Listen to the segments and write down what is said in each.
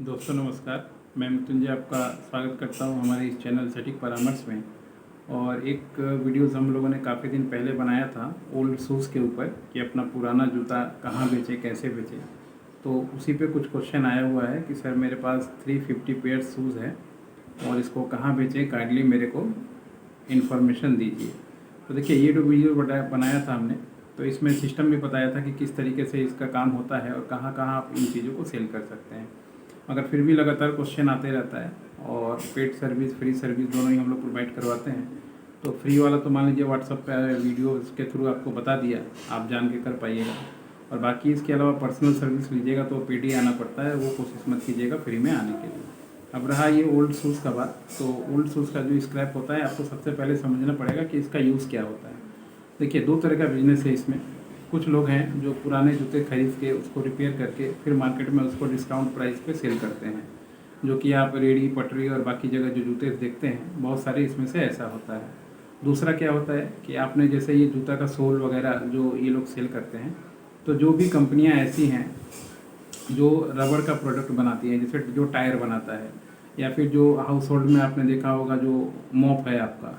दोस्तों नमस्कार। मैं मृत्युंजय आपका स्वागत करता हूं हमारे इस चैनल सटीक परामर्श में। और एक वीडियोज़ हम लोगों ने काफ़ी दिन पहले बनाया था ओल्ड शूज़ के ऊपर कि अपना पुराना जूता कहां बेचें, कैसे बेचें। तो उसी पे कुछ क्वेश्चन आया हुआ है कि सर मेरे पास 350 पेयर शूज़ है और इसको कहाँ बेचें, काइंडली मेरे को इन्फॉर्मेशन दीजिए। तो देखिए, ये जो वीडियो बनाया था हमने, तो इसमें सिस्टम भी बताया था कि किस तरीके से इसका काम होता है और कहाँ कहाँ आप इन चीज़ों को सेल कर सकते हैं। मगर फिर भी लगातार क्वेश्चन आते रहता है और पेड सर्विस, फ्री सर्विस दोनों ही हम लोग प्रोवाइड करवाते हैं। तो फ्री वाला तो मान लीजिए व्हाट्सअप पे वीडियो के थ्रू आपको बता दिया, आप जान के कर पाइएगा। और बाकी इसके अलावा पर्सनल सर्विस लीजिएगा तो पेड ही आना पड़ता है, वो कोशिश मत कीजिएगा फ्री में आने के लिए। अब रहा ये ओल्ड शूज़ का बात, तो ओल्ड शूज़ का जो स्क्रैप होता है, आपको सबसे पहले समझना पड़ेगा कि इसका यूज़ क्या होता है। देखिए, दो तरह का बिजनेस है इसमें। कुछ लोग हैं जो पुराने जूते खरीद के उसको रिपेयर करके फिर मार्केट में उसको डिस्काउंट प्राइस पे सेल करते हैं, जो कि आप रेडी, पटरी और बाकी जगह जो जूते देखते हैं, बहुत सारे इसमें से ऐसा होता है। दूसरा क्या होता है कि आपने जैसे ये जूता का सोल वगैरह जो ये लोग सेल करते हैं, तो जो भी कंपनियां ऐसी हैं जो रबड़ का प्रोडक्ट बनाती है, जैसे जो टायर बनाता है, या फिर जो हाउस होल्ड में आपने देखा होगा जो मॉप है आपका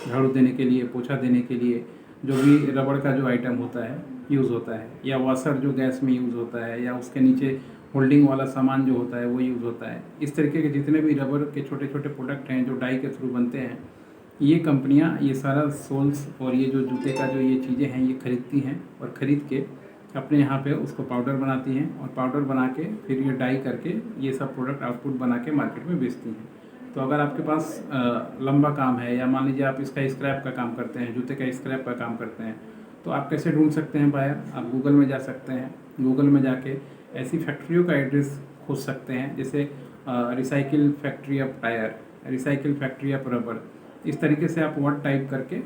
झाड़ू देने के लिए, पोछा देने के लिए, जो भी रबड़ का जो आइटम होता है यूज़ होता है, या वाशर जो गैस में यूज़ होता है, या उसके नीचे होल्डिंग वाला सामान जो होता है वो यूज़ होता है। इस तरीके के जितने भी रबड़ के छोटे छोटे प्रोडक्ट हैं जो डाई के थ्रू बनते हैं, ये कंपनियां ये सारा सोल्स और ये जो जूते का जो ये चीज़ें हैं ये खरीदती हैं और ख़रीद के अपने यहाँ पे उसको पाउडर बनाती हैं और पाउडर बना के फिर ये डाई करके ये सब प्रोडक्ट आउटपुट बना के मार्केट में बेचती हैं। तो अगर आपके पास लंबा काम है, या मान लीजिए आप इसका स्क्रैप का काम करते हैं, जूते का स्क्रैप का काम करते हैं, तो आप कैसे ढूंढ सकते हैं बायर? आप गूगल में जा सकते हैं। गूगल में जाके ऐसी फैक्ट्रियों का एड्रेस खोज सकते हैं, जैसे recycle factory of tyre, recycle factory of रबड़। इस तरीके से आप वर्ड टाइप करके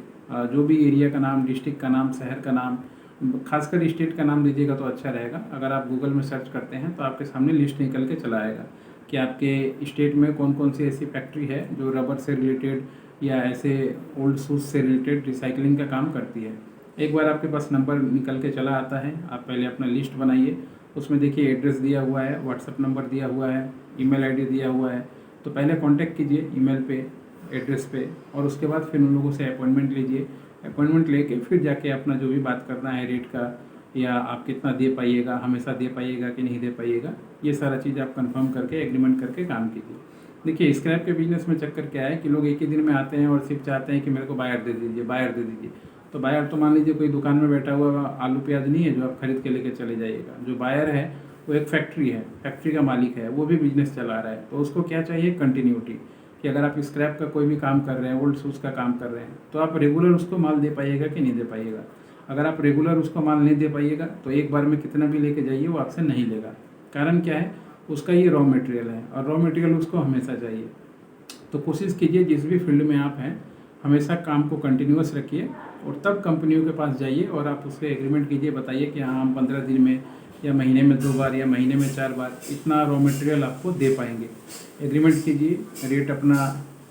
जो भी एरिया का नाम, डिस्ट्रिक्ट का नाम, शहर का नाम, खासकर स्टेट का नाम दीजिएगा तो अच्छा रहेगा। अगर आप गूगल में सर्च करते हैं तो आपके सामने लिस्ट निकल के चला आएगा कि आपके स्टेट में कौन कौन सी ऐसी फैक्ट्री है जो रबर से रिलेटेड या ऐसे ओल्ड शूज़ से रिलेटेड रिसाइकलिंग का काम करती है। एक बार आपके पास नंबर निकल के चला आता है, आप पहले अपना लिस्ट बनाइए। उसमें देखिए एड्रेस दिया हुआ है, व्हाट्सअप नंबर दिया हुआ है, ईमेल आईडी दिया हुआ है। तो पहले कांटेक्ट कीजिए ईमेल पे, एड्रेस पे, और उसके बाद फिर उन लोगों से अपॉइंटमेंट लीजिए। अपॉइंटमेंट लेके फिर जाके अपना जो भी बात करना है रेट का, या आप कितना दे पाइएगा, हमेशा दे पाइएगा कि नहीं दे पाइएगा, ये सारा चीज़ आप कंफर्म करके एग्रीमेंट करके काम कीजिए। देखिए, स्क्रैप के बिजनेस में चक्कर क्या है कि लोग एक ही दिन में आते हैं और सिर्फ चाहते हैं कि मेरे को बायर दे दीजिए, बायर दे दीजिए। तो बायर तो मान लीजिए कोई दुकान में बैठा हुआ आलू प्याज नहीं है जो आप खरीद के लेके चले जाइएगा। जो बायर है वो एक फैक्ट्री है, फैक्ट्री का मालिक है, वो भी बिजनेस चला रहा है। तो उसको क्या चाहिए? कंटिन्यूटी। कि अगर आप स्क्रैप का कोई भी काम कर रहे हैं, ओल्ड शूज़ का काम कर रहे हैं, तो आप रेगुलर उसको माल दे पाइएगा कि नहीं दे पाइएगा। अगर आप रेगुलर उसको माल नहीं दे पाइएगा तो एक बार में कितना भी लेके जाइए वो आपसे नहीं लेगा। कारण क्या है? उसका ये रॉ मटेरियल है और रॉ मटेरियल उसको हमेशा चाहिए। तो कोशिश कीजिए जिस भी फील्ड में आप हैं, हमेशा काम को कंटिन्यूअस रखिए और तब कंपनियों के पास जाइए और आप उससे एग्रीमेंट कीजिए। बताइए कि हाँ, हम 15 दिन में या महीने में 2 बार या महीने में 4 बार इतना रॉ मटेरियल आपको दे पाएंगे। एग्रीमेंट कीजिए, रेट अपना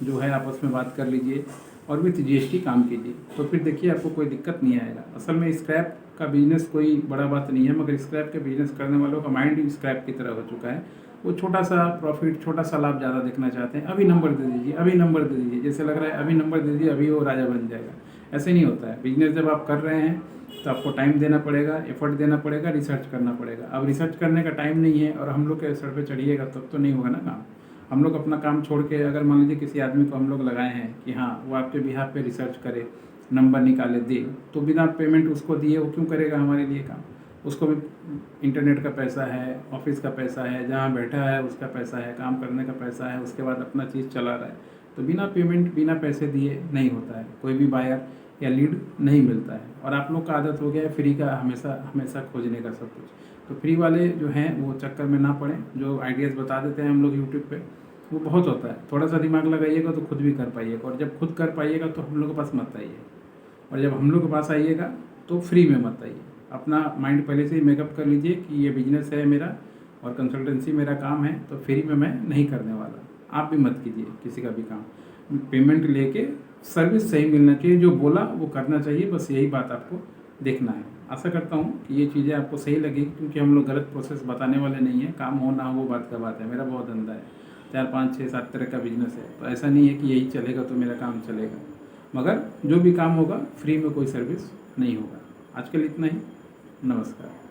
जो है आपस में बात कर लीजिए और विथ जीएसटी काम कीजिए। तो फिर देखिए आपको कोई दिक्कत नहीं आएगा। असल में स्क्रैप का बिजनेस कोई बड़ा बात नहीं है, मगर स्क्रैप के बिजनेस करने वालों का माइंड ही स्क्रैप की तरह हो चुका है। वो छोटा सा प्रॉफिट, छोटा सा लाभ ज़्यादा देखना चाहते हैं। अभी नंबर दे दीजिए, अभी नंबर दे दीजिए, जैसे लग रहा है अभी नंबर दे दीजिए अभी वो राजा बन जाएगा। ऐसे नहीं होता है। बिजनेस जब आप कर रहे हैं तो आपको टाइम देना पड़ेगा, एफर्ट देना पड़ेगा, रिसर्च करना पड़ेगा। अब रिसर्च करने का टाइम नहीं है और हम लोग के सर पे चढ़िएगा तब तो नहीं होगा ना काम। हम लोग अपना काम छोड़ के अगर मान लीजिए किसी आदमी को हम लोग लगाए हैं कि हाँ वो आपके बिहाफ पे रिसर्च करे, नंबर निकाले, दे, तो बिना पेमेंट उसको दिए वो क्यों करेगा हमारे लिए काम? उसको भी इंटरनेट का पैसा है, ऑफिस का पैसा है, जहाँ बैठा है उसका पैसा है, काम करने का पैसा है, उसके बाद अपना चीज़ चला रहा है। तो बिना पेमेंट, बिना पैसे दिए नहीं होता है, कोई भी बायर या लीड नहीं मिलता है। और आप लोग का आदत हो गया है फ्री का हमेशा हमेशा खोजने का सब कुछ। तो फ्री वाले जो हैं वो चक्कर में ना पड़ें। जो आइडियाज़ बता देते हैं हम लोग यूट्यूब पे, वो बहुत होता है। थोड़ा सा दिमाग लगाइएगा तो खुद भी कर पाइएगा, और जब खुद कर पाइएगा तो हम लोग के पास मत आइए, और जब हम लोग के पास आइएगा तो फ्री में मत आइए। अपना माइंड पहले से ही मेकअप कर लीजिए कि ये बिजनेस है मेरा और कंसल्टेंसी मेरा काम है, तो फ्री में मैं नहीं करने वाला। आप भी मत कीजिए किसी का भी काम। पेमेंट लेके सर्विस सही मिलना चाहिए, जो बोला वो करना चाहिए, बस यही बात आपको देखना है। आशा करता हूँ कि ये चीज़ें आपको सही लगी, क्योंकि हम लोग गलत प्रोसेस बताने वाले नहीं हैं। काम हो ना हो वो बात का बात है। मेरा बहुत धंधा है, 4 5 6 7 तरह का बिजनेस है, तो ऐसा नहीं है कि यही चलेगा तो मेरा काम चलेगा। मगर जो भी काम होगा फ्री में कोई सर्विस नहीं होगा। आज के लिए इतना ही। नमस्कार।